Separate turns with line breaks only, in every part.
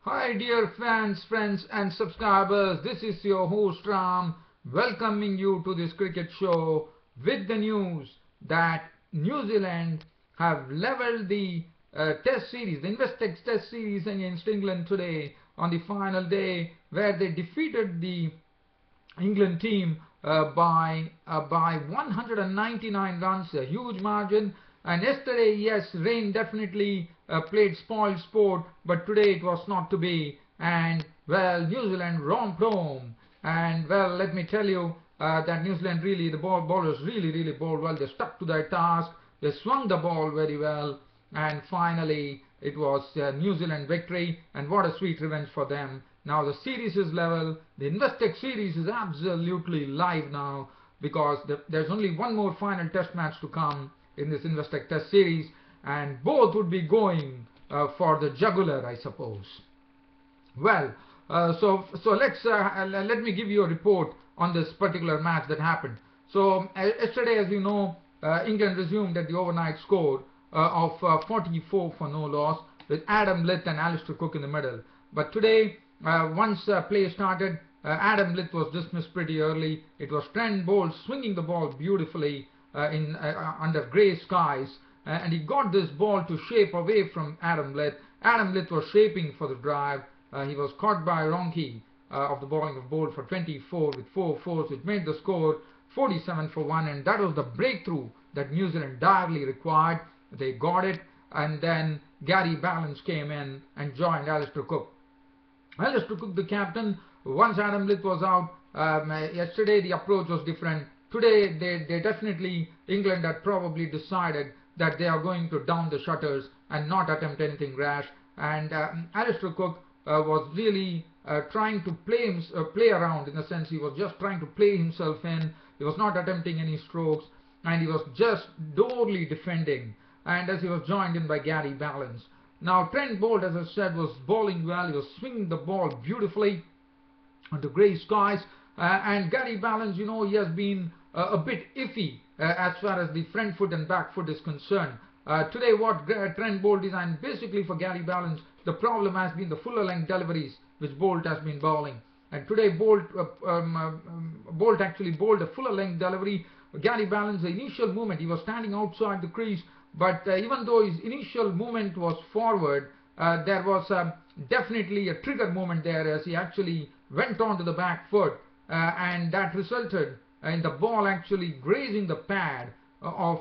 Hi dear fans, friends and subscribers, this is your host Ram welcoming you to this cricket show with the news that New Zealand have levelled the test series, the investec test series against England today on the final day where they defeated the England team by 199 runs, a huge margin. And yesterday, yes, rain definitely played spoil sport, but today it was not to be. And well, New Zealand romped home. And well, let me tell you that New Zealand really, the bowlers really bowled well. They stuck to their task. They swung the ball very well. And finally, it was New Zealand victory. And what a sweet revenge for them. Now the series is level. The investec series is absolutely live now because there's only one more final test match to come in this investec test series, and both would be going for the jugular, I suppose. Well, so let me give you a report on this particular match that happened. So yesterday, as you know, England resumed at the overnight score of 44 for no loss, with Adam Lith and Alistair Cook in the middle. But today, once play started, Adam Lith was dismissed pretty early. It was Trent Boult swinging the ball beautifully under grey skies, and he got this ball to shape away from Adam Lith. Adam Lith was shaping for the drive. He was caught by Ronke of the bowling of Boult for 24 with 4 fours, which made the score 47 for 1, and that was the breakthrough that New Zealand direly required. They got it, and then Gary Ballance came in and joined Alistair Cook. Alistair Cook, the captain, once Adam Lith was out, yesterday the approach was different. Today, they definitely, England had probably decided that they are going to down the shutters and not attempt anything rash. And Alistair Cook was really trying to play around, in the sense he was just trying to play himself in. He was not attempting any strokes, and he was just dourly defending. And as he was joined in by Gary Ballance. Now Trent Boult, as I said, was bowling well. He was swinging the ball beautifully onto grey skies. And Gary Ballance, you know, he has been a bit iffy as far as the front foot and back foot is concerned. Today what Trent Boult designed basically for Gary Ballance, the problem has been the fuller length deliveries which Boult has been bowling. And today Boult actually bowled a fuller length delivery. Gary Ballance, the initial movement, he was standing outside the crease, but even though his initial movement was forward, there was definitely a trigger moment there as he actually went on to the back foot, and that resulted in the ball actually grazing the pad of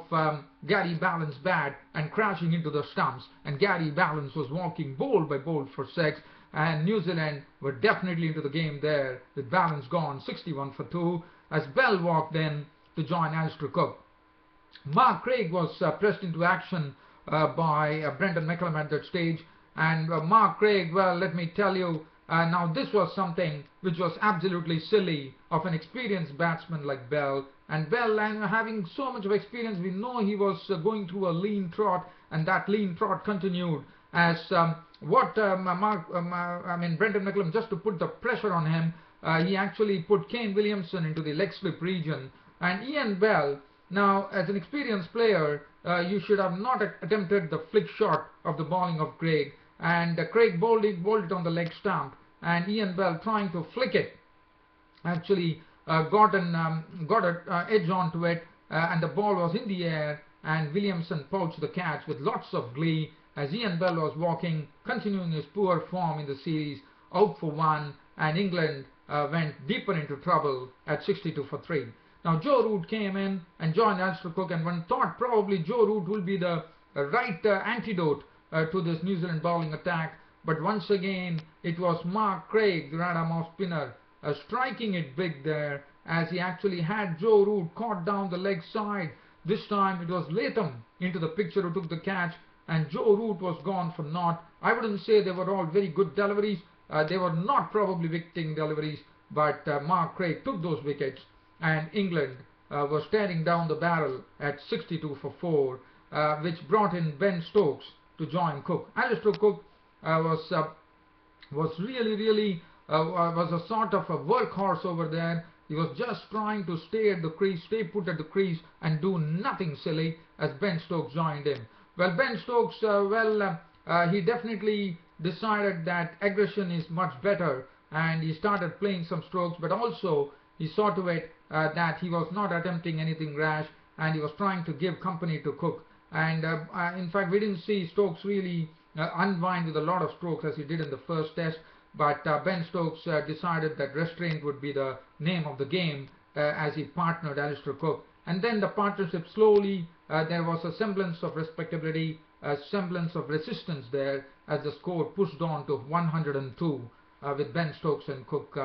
Gary Ballance's bat and crashing into the stumps. And Gary Ballance was walking bowl by bowl for 6, and New Zealand were definitely into the game there, with Ballance gone 61 for 2 as Bell walked in to join Alistair Cook. Mark Craig was pressed into action by Brendan McCullum at that stage, and Mark Craig, well, let me tell you, now this was something which was absolutely silly of an experienced batsman like Bell. And Bell, having so much of experience, we know he was going through a lean trot, and that lean trot continued as Brendan McCullum, just to put the pressure on him, he actually put Kane Williamson into the leg slip region, and Ian Bell. Now, as an experienced player, you should have not attempted the flick shot of the bowling of Craig. And Craig bowled it on the leg stump, and Ian Bell, trying to flick it, actually got an edge onto it, and the ball was in the air, and Williamson poached the catch with lots of glee as Ian Bell was walking, continuing his poor form in the series, out for 1, and England went deeper into trouble at 62 for 3. Now Joe Root came in and joined Alistair Cook, and one thought probably Joe Root will be the right antidote to this New Zealand bowling attack. But once again, it was Mark Craig, the right-arm spinner, striking it big there as he actually had Joe Root caught down the leg side. This time it was Latham into the picture who took the catch, and Joe Root was gone for naught. I wouldn't say they were all very good deliveries. They were not probably wicket deliveries, but Mark Craig took those wickets, and England was staring down the barrel at 62 for 4, which brought in Ben Stokes to join Cook. Alistair Cook was really was a sort of a workhorse over there. He was just trying to stay at the crease, stay put at the crease, and do nothing silly as Ben Stokes joined him. Well, Ben Stokes, he definitely decided that aggression is much better, and he started playing some strokes, but also he saw to it that he was not attempting anything rash, and he was trying to give company to Cook. And in fact, we didn't see Stokes really unwind with a lot of strokes as he did in the first test, but Ben Stokes decided that restraint would be the name of the game as he partnered Alistair Cook. And then the partnership slowly, there was a semblance of respectability, a semblance of resistance there as the score pushed on to 102 with Ben Stokes and Cook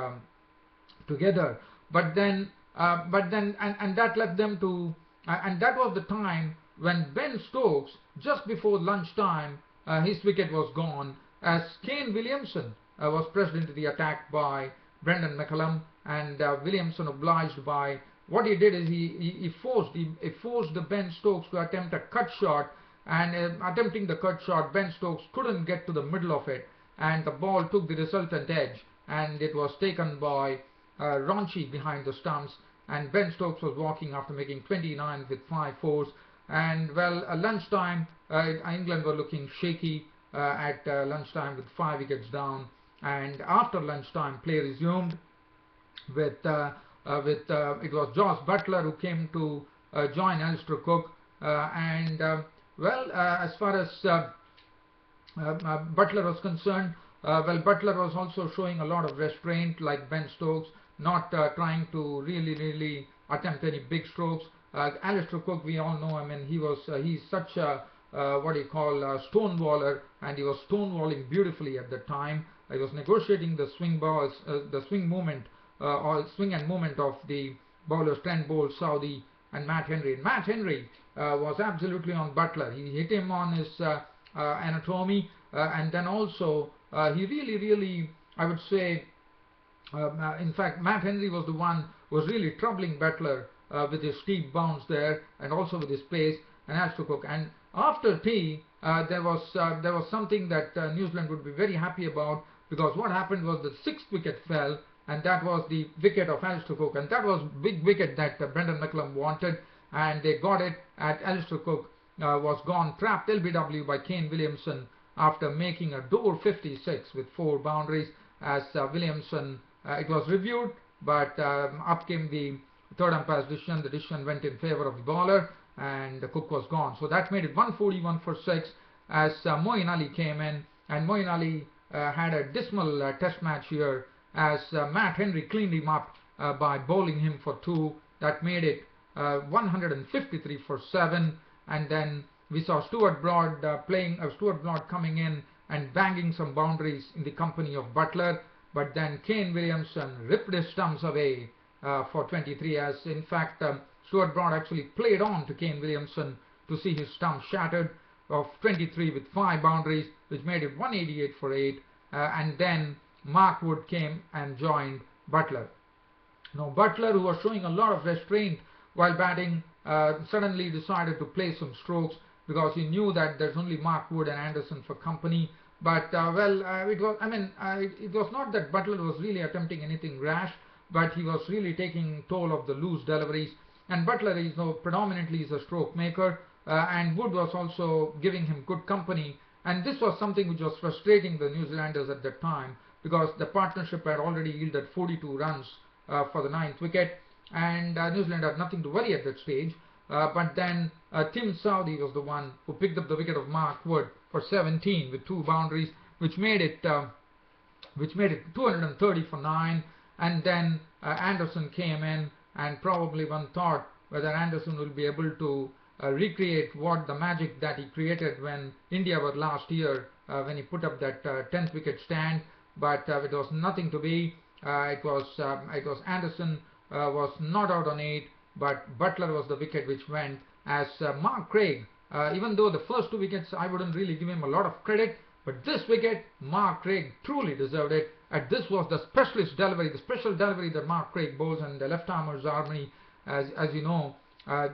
together. And that led them to, and that was the time when Ben Stokes, just before lunchtime, his wicket was gone as Kane Williamson was pressed into the attack by Brendan McCullum, and Williamson, obliged by what he did is he forced the Ben Stokes to attempt a cut shot, and attempting the cut shot, Ben Stokes couldn't get to the middle of it, and the ball took the resultant edge, and it was taken by Raunchy behind the stumps, and Ben Stokes was walking after making 29 with 5 fours. And well, lunchtime, England were looking shaky at lunchtime with 5 wickets down, and after lunchtime play resumed with it was Josh Buttler who came to join Alistair Cook, as far as Buttler was concerned, Buttler was also showing a lot of restraint like Ben Stokes, not trying to really attempt any big strokes. Alistair Cook, we all know, I mean, he's such a what do you call stonewaller, and he was stonewalling beautifully at the time. He was negotiating the swing balls, the swing movement or swing and movement of the bowlers Trent Boult, Southey and Matt Henry. And Matt Henry was absolutely on Buttler. He hit him on his anatomy, and then also he really, I would say, in fact, Matt Henry was the one who was really troubling Buttler with his steep bounce there, and also with his pace, and Alistair Cook. And after tea, there was something that New Zealand would be very happy about, because what happened was the 6th wicket fell, and that was the wicket of Alistair Cook, and that was big wicket that Brendan McCullum wanted, and they got it. At Alistair Cook was gone, trapped LBW by Kane Williamson after making a door 56 with 4 boundaries. As Williamson, it was reviewed, but up came the third umpire's decision. The decision went in favour of the bowler, and Cook was gone. So that made it 141 for 6 as Moeen Ali came in, and Moeen Ali had a dismal test match here as Matt Henry cleaned him up by bowling him for 2. That made it 153 for 7, and then we saw Stuart Broad coming in and banging some boundaries in the company of Buttler, but then Kane Williamson ripped his stumps away for 23, as in fact Stuart Broad actually played on to Kane Williamson to see his stump shattered of 23 with 5 boundaries, which made it 188 for 8, and then Mark Wood came and joined Buttler. Now Buttler, who was showing a lot of restraint while batting, suddenly decided to play some strokes, because he knew that there's only Mark Wood and Anderson for company. But it was not that Buttler was really attempting anything rash, but he was really taking toll of the loose deliveries. And Buttler is predominantly is a stroke maker, and Wood was also giving him good company. And this was something which was frustrating the New Zealanders at that time, because the partnership had already yielded 42 runs for the 9th wicket, and New Zealand had nothing to worry at that stage. But then Tim Southey was the one who picked up the wicket of Mark Wood for 17 with 2 boundaries, which made it 230 for 9. And then Anderson came in, and probably one thought whether Anderson will be able to recreate what the magic that he created when India were last year when he put up that 10th wicket stand, but it was nothing to be. It was Anderson was not out on 8, but Buttler was the wicket which went, as Mark Craig, even though the first 2 wickets I wouldn't really give him a lot of credit, but this wicket Mark Craig truly deserved it. And this was the specialist delivery, the special delivery that Mark Craig bowls, and the left armer's army, as you know,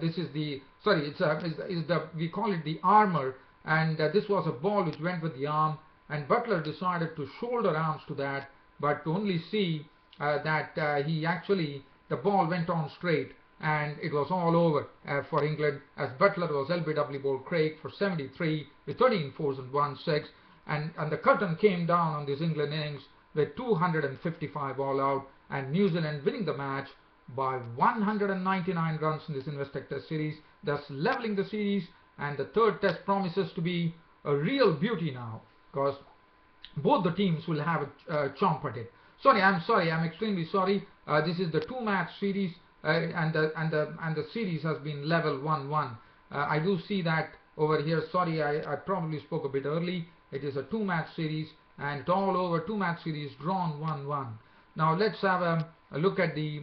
this is the we call it the armor, and this was a ball which went with the arm, and Buttler decided to shoulder arms to that, but to only see that the ball went on straight, and it was all over for England, as Buttler was LBW bowled Craig for 73 with 13 fours and 1 6. and the curtain came down on this England innings with 255 all out, and New Zealand winning the match by 199 runs in this Investec Test series, thus leveling the series. And the third test promises to be a real beauty now, because both the teams will have a chomp at it. I'm extremely sorry. This is the two-match series, and the series has been level 1-1. I do see that over here. Sorry, I probably spoke a bit early. It is a two-match series, and it's all over. Two-match series drawn 1-1. Now let's have a look at the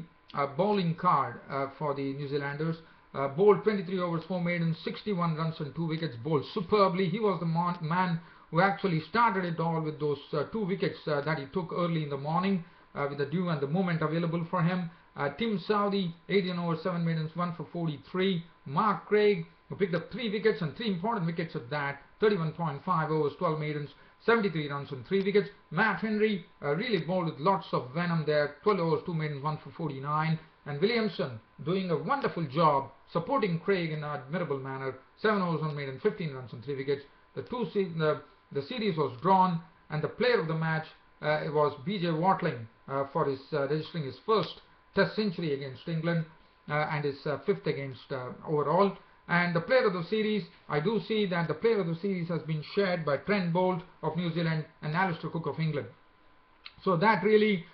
bowling card for the New Zealanders. Bowled 23 overs, 4 maidens, 61 runs and 2 wickets. Bowled superbly. He was the man who actually started it all with those 2 wickets that he took early in the morning with the dew and the moment available for him. Tim Southee, 18 overs, 7 maidens, 1 for 43. Mark Craig, who picked up 3 wickets and 3 important wickets at that, 31.5 overs, 12 maidens, 73 runs and 3 wickets. Matt Henry really bowled with lots of venom there, 12 overs, 2 maidens, 1 for 49. And Williamson doing a wonderful job supporting Craig in an admirable manner, 7 overs, 1 maiden, 15 runs and 3 wickets. The series was drawn, and the player of the match was B.J. Watling for his registering his first Test century against England and his fifth against overall. And the player of the series, I do see that the player of the series has been shared by Trent Boult of New Zealand and Alistair Cook of England. So that really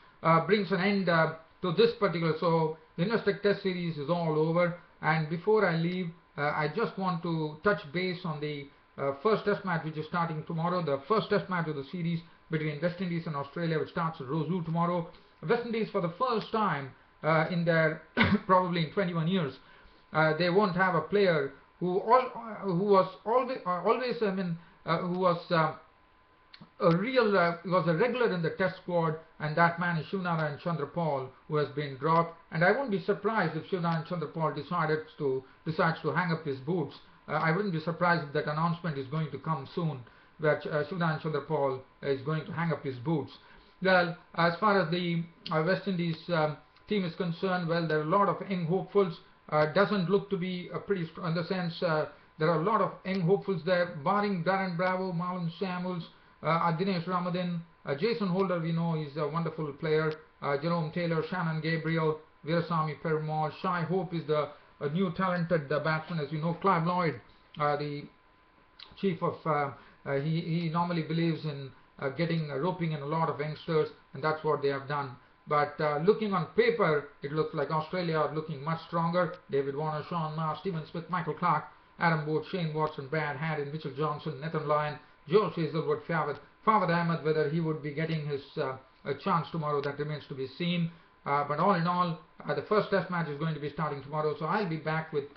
brings an end to this particular. So the Investec Test series is all over. And before I leave, I just want to touch base on the first Test match, which is starting tomorrow. The first Test match of the series between West Indies and Australia, which starts at Rosseau tomorrow. West Indies, for the first time in their probably in 21 years, they won't have a player who was a regular in the Test squad, and that man is Shivnarine Chandrapal, who has been dropped. And I wouldn't be surprised if Shivnarine Chandrapal decides to hang up his boots. I wouldn't be surprised if that announcement is going to come soon, that Shivnarine Chandrapal is going to hang up his boots. Well, as far as the West Indies team is concerned, well, there are a lot of young hopefuls. Doesn't look to be a pretty strong, in the sense there are a lot of young hopefuls there, barring Darren Bravo, Marlon Samuels, Dinesh Ramadan, Jason Holder, we know he's a wonderful player, Jerome Taylor, Shannon Gabriel, Veerasamy Perumal. Shai Hope is a new talented batsman, as you know. Clive Lloyd, the chief of, he normally believes in roping in a lot of youngsters, and that's what they have done. But looking on paper, it looks like Australia are looking much stronger. David Warner, Sean Marsh, Stephen Smith, Michael Clarke, Adam Boott, Shane Watson, Brad Haddin, Mitchell Johnson, Nathan Lyon, Joe Hazlewood, Fawad Ahmed. Whether he would be getting his a chance tomorrow, that remains to be seen. But all in all, the first Test match is going to be starting tomorrow. So I'll be back with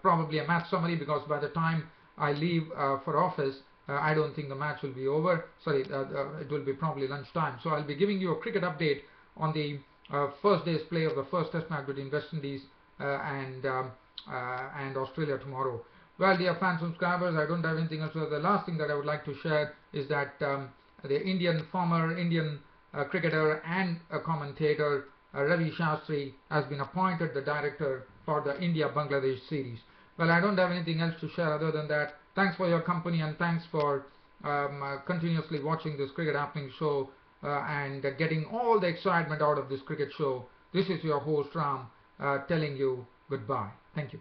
probably a match summary, because by the time I leave for office, I don't think the match will be over. Sorry, it will be probably lunchtime. So I'll be giving you a cricket update on the first day's play of the first Test match between West Indies and Australia tomorrow. Well, dear fans, subscribers, I don't have anything else. So the last thing that I would like to share is that the former Indian cricketer and a commentator, Ravi Shastri, has been appointed the director for the India-Bangladesh series. Well, I don't have anything else to share other than that. Thanks for your company, and thanks for continuously watching this Cricket Happening show and getting all the excitement out of this cricket show. This is your host Ram telling you goodbye. Thank you.